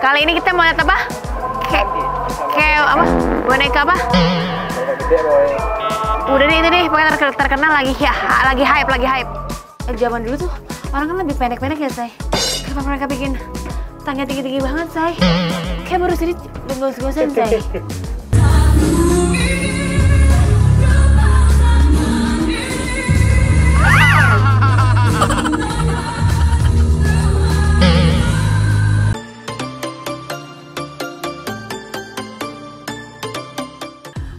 Kali ini kita mau lihat apa? Kayak apa? Boneka apa? Udah deh itu deh, pokoknya terkenal lagi hype. Zaman dulu tuh orang kan lebih pendek-pendek ya, say. Kenapa mereka bikin tangga tinggi-tinggi banget, say? Kayak baru sedikit gos-gosan, say.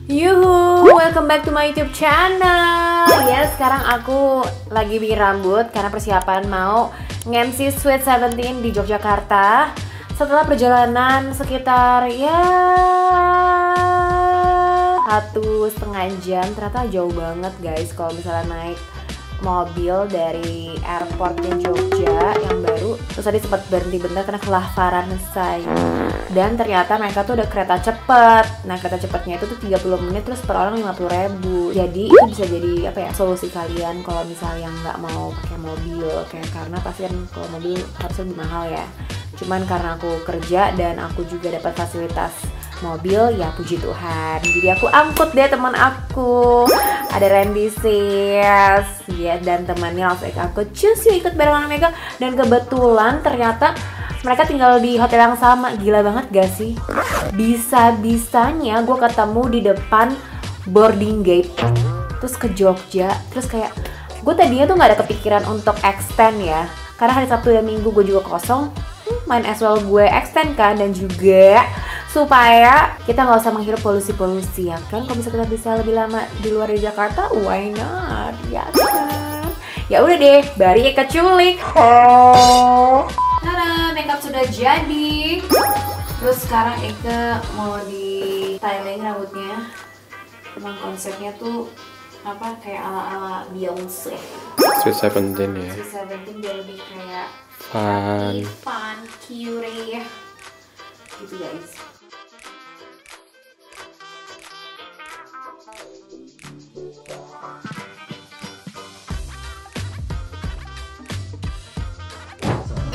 Yuhu, welcome back to my YouTube channel. Ya, sekarang aku lagi bikin rambut karena persiapan mau nge-MC Sweet 17 di Yogyakarta. Setelah perjalanan sekitar ya 1,5 jam, ternyata jauh banget guys kalau misalnya naik mobil dari airportnya Jogja yang baru. Terus tadi sempat berhenti bentar karena kelaparan saya. Dan ternyata mereka tuh ada kereta cepat. Nah, kereta cepatnya itu tuh 30 menit terus per orang 50.000. Jadi itu bisa jadi apa ya, solusi kalian kalau misalnya nggak mau pakai mobil, kayak karena pasti kan kalau mobil harusnya lebih mahal ya. Cuman karena aku kerja dan aku juga dapat fasilitas mobil, ya puji Tuhan. Jadi aku angkut deh teman aku. Ada Randy Sis ya, dan temannya langsung aku cus yuk ikut barengan mereka. Dan kebetulan ternyata mereka tinggal di hotel yang sama. Gila banget gak sih? Bisa-bisanya gue ketemu di depan boarding gate terus ke Jogja. Terus kayak gue tadinya tuh gak ada kepikiran untuk extend ya, karena hari Sabtu dan Minggu gue juga kosong. Main as well gue extend kan, dan juga supaya kita nggak usah menghirup polusi-polusi ya kan. Kalau misalnya kita bisa lebih lama di luar di Jakarta, why not ya kan? Ya udah deh, bari ke culik. Tada, makeup sudah jadi. Terus sekarang Eka mau di styling rambutnya. Emang konsepnya tuh apa, kayak ala-ala Beyonce. Sweet 17 ya. Sweet 17 dia lebih kayak fun, cute gitu guys.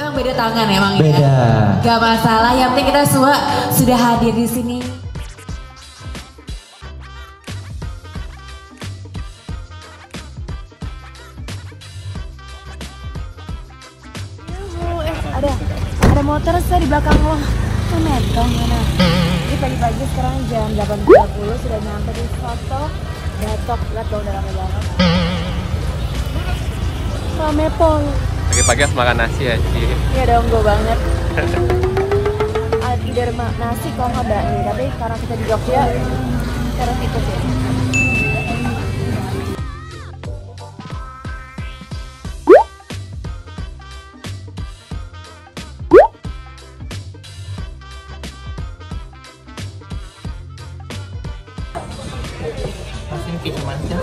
Emang beda tangan emang ya? Beda. Gak masalah, yang penting kita semua sudah hadir di sini. Ada motor saya di belakang lo. Mentong mana? Ini pagi-pagi sekarang jam 8.30 sudah nyampe di Soto Batok. Lihat dong, udah rame banget. Rame pol. Pagi-pagi harus makan nasi ya, Ci. Iya dong, gue banget. Either nasi kalau nggak bakmi, tapi karena kita di Jogja harus ikut ya. Masih gitu aja.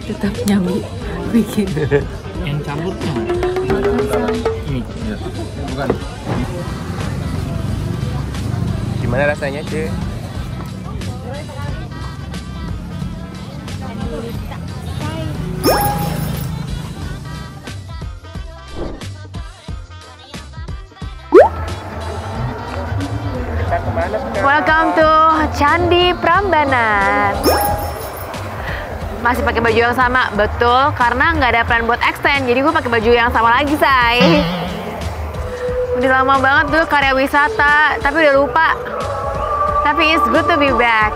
Tetap nyamuk bikin. Yang campurnya ini ya. Bukan. Gimana rasanya, Ci? Welcome to Candi Prambanan. Masih pakai baju yang sama, betul, karena nggak ada plan buat extend, jadi gue pakai baju yang sama lagi, say. Udah lama banget dulu karya wisata, tapi udah lupa. Tapi it's good to be back.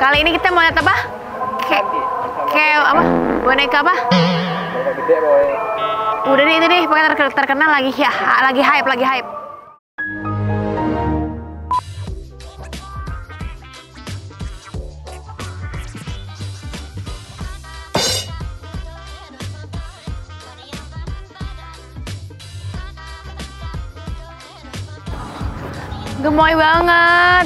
Kali ini kita mau lihat apa? Kayak apa? Boneka apa? Udah deh itu deh, pokoknya terkenal lagi hype. Gemoy banget.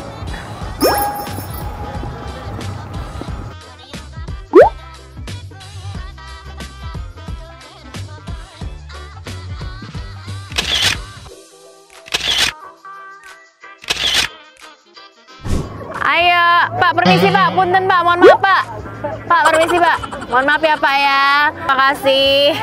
Ayo, Pak, permisi Pak, punten Pak, mohon maaf Pak. Pak, permisi Pak, mohon maaf ya Pak ya. Makasih.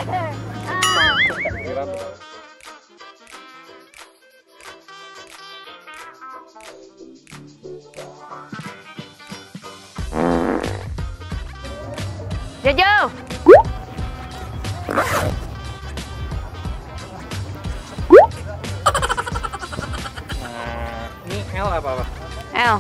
Jojo. Nah, ini L apa? L.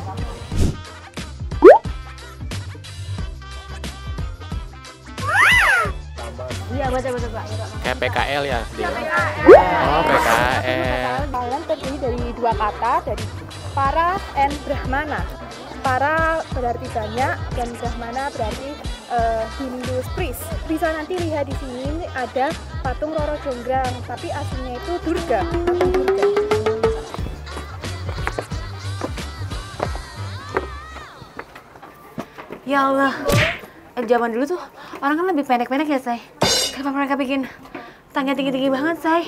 Iya, baca Pak. Kayak PKL ya dia. PKL. Oh, PKL. Kalian terdiri dari dua kata, dari para and brahmana. Para berarti banyak dan brahmana berarti Hindu priest. Bisa nanti lihat di sini ada patung Roro Jonggrang, tapi aslinya itu Durga. Patung Durga. Ya Allah. Zaman dulu tuh orang kan lebih pendek-pendek ya, Say. Kenapa mereka bikin tangga tinggi-tinggi banget, Say?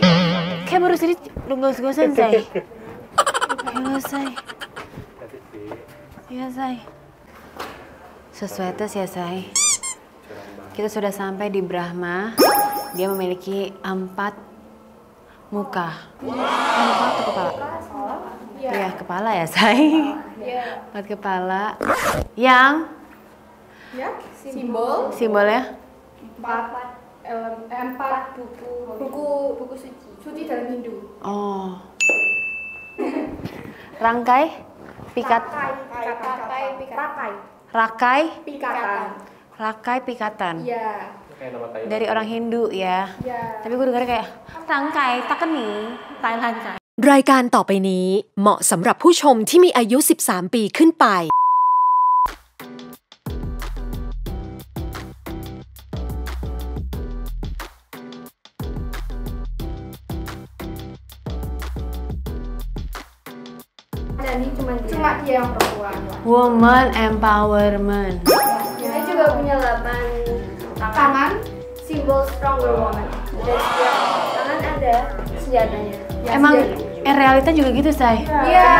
Kayak baru sedikit gos-gosan, Say. Ya, Say. Ya, Say. Sesuai tes ya, Say. Kita sudah sampai di Brahma. Dia memiliki 4 muka. 4 atau kepala? Iya, kepala ya, Say. 4 kepala. Yang simbolnya 4 buku suci dalam Hindu. oh rangkai rakai pikatan Iya. dari orang Hindu ya. Tapi gue dengar kayak rangkai takeni Thailand kan. รายการต่อไปนี้เหมาะสำหรับผู้ชมที่มีอายุ 13 ปีขึ้นไป Dan ini cuma dia yang perempuan. Woman empowerment. Dia juga punya 8 tangan, simbol stronger woman. Dan setiap tangan ada senjatanya. Emang realita juga gitu, Say? Iya.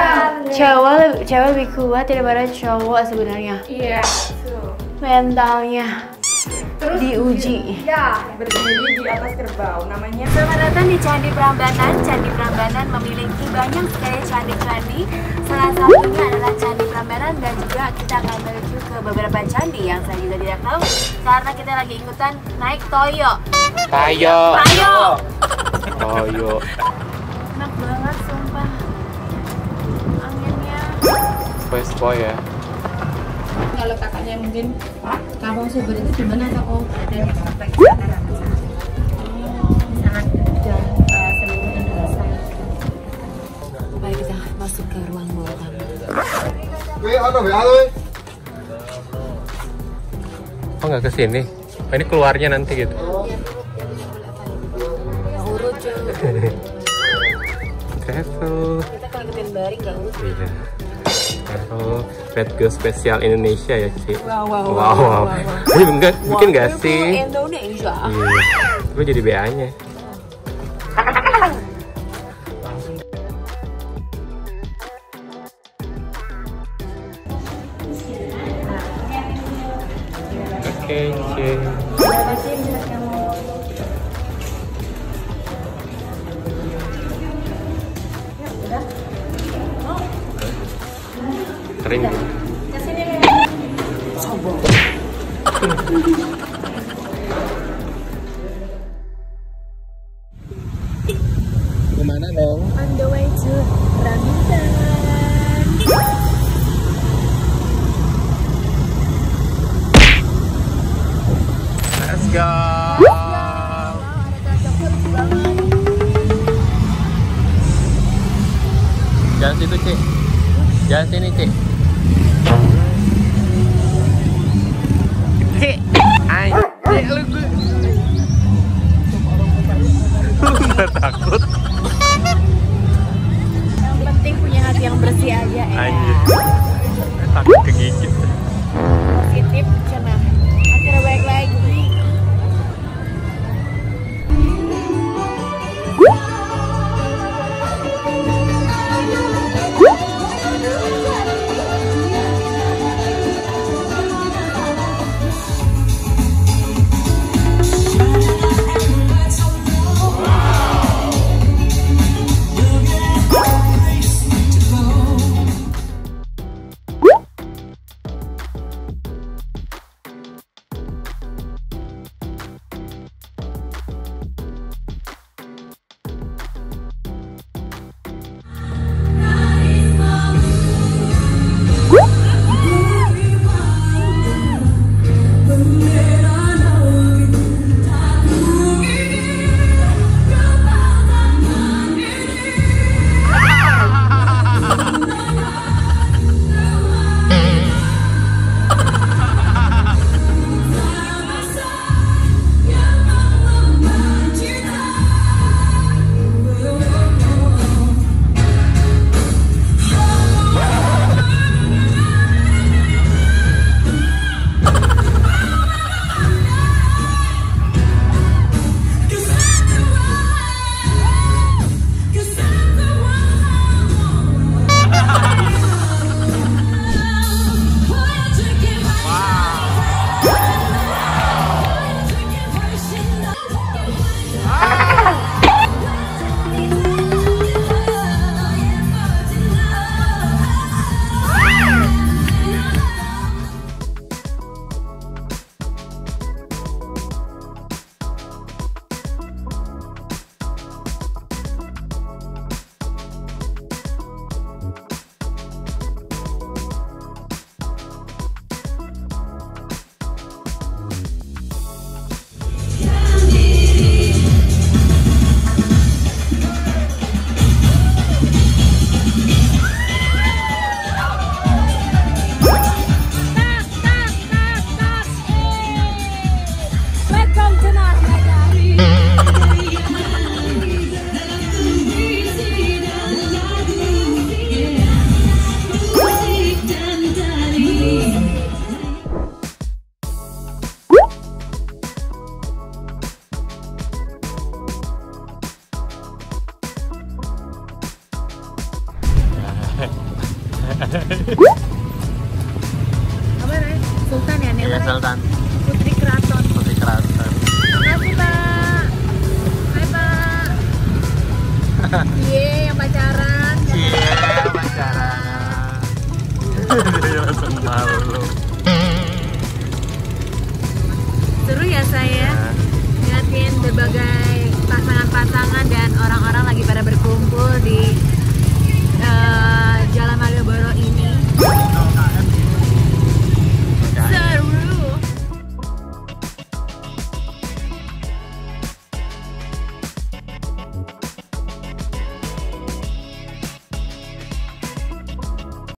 Cewek lebih kuat daripada cowok sebenarnya. Iya. Mentalnya Terus diuji. ya, berdiri di atas kerbau. Namanya Selamat datang di Candi Prambanan. Candi Prambanan memiliki banyak sekali candi-candi. Salah satunya adalah Candi Prambanan dan juga kita akan menuju ke beberapa candi yang saya juga tidak tahu karena kita lagi ikutan naik Toyo. Tayo. Ayo. Toyo. Enak banget sumpah. Anginnya. Spoi ya. Kalau kakaknya mungkin kampung Subur itu di mana atau ada sangat jauh seluruh Indonesia. Baik, kita masuk ke ruang bawah kami. Oh, nggak ke sini. Oh, ini keluarnya nanti gitu. Urut cuy. Travel. Kita kalau ikutin baring gak urut. Iya. Travel Red Girl Spesial Indonesia ya, Ci. Wow. Ini enggak bikin nggak sih? Indonesia. Iya. Gue jadi BA-nya. Oke, Ci. Kering. Kemana dong? on the way to Raminten. Let's go. Jangan situ, Ci. Jangan sini, Ci. Ci. Ay, lu gue. Lu nggak takut? Yang penting punya hati yang bersih aja ya. Anjir. Takut kegigit. Positif, cenah. Akhirnya baik lagi. Apa nih? Sultan ya nih? Iya, Sultan. Putri Keraton. Putri Keraton. Makasih Pak. Hai Pak. Cie yang pacaran. Cie, pacaran. Dia langsung malu. Seru ya saya ngeliatin berbagai pasangan-pasangan dan orang-orang lagi pada